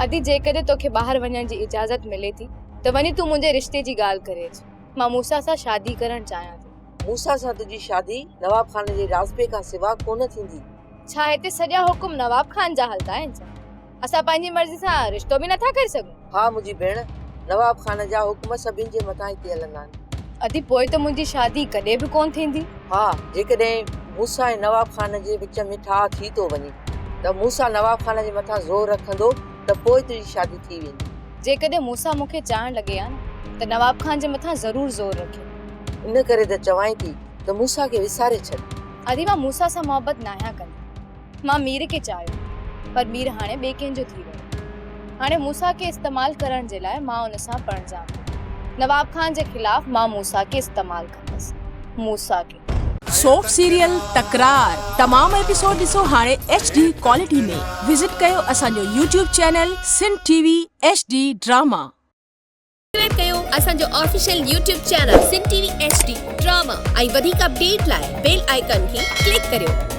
अदी जेकॾहिं तोखे ॿाहिरि वञण जी इजाज़त मिले थी त वञी तूं मुंहिंजे रिश्ते जी ॻाल्हि करे अच। मां मूसा सां शादी करण चाहियां थी। मूसा सां तुंहिंजी शादी नवाब खान जे राज़बे खां सिवा कोन थींदी। छा हिते सॼा हुकुम नवाब खान जा हलंदा आहिनि छा? असां पंहिंजी मर्ज़ी सां रिश्तो बि नथा करे सघूं? हा मुंहिंजी भेण, नवाब खान जा हुकुम सभिनि जे मथां हिते हलंदा आहिनि। अदी पोइ त मुंहिंजी शादी कॾहिं बि कोन थींदी। हा, जेकॾहिं मूसा ऐं नवाब खान जे विच में ठाह थी थो वञे त मूसा नवाब खान जे मथां ज़ोर रखंदो त पोइ तुंहिंजी शादी थी वेंदी। जेकॾहिं मूसा मूंखे चाहण लॻे हा न त नवाब खान जे मथां ज़रूर ज़ोर रखे। इन करे त चवां थी त मूसा खे विसारे छॾ। अदी मां मूसा सां मोहबत न आहियां कंदी। मां मीर खे चाहियो, पर मीर हाणे ॿिए कंहिंजो थी वियो। हाणे मूसा खे इस्तेमाल करण जे लाइ मां उन सां पणजां। नवाब खान जे खिलाफ मां मूसा के इस्तेमाल कंदसि। मूसा के सोप सीरियल तकरार तमाम एपिसोड ॾिसो हाणे HD क्वालिटी में। विजिट कयो असांजो YouTube channel Sindh TV HD drama. Subscribe कयो असांजो official YouTube channel Sindh TV HD drama ऐं वधीक अपडेट लाइ बेल आइकन खे क्लिक करियो।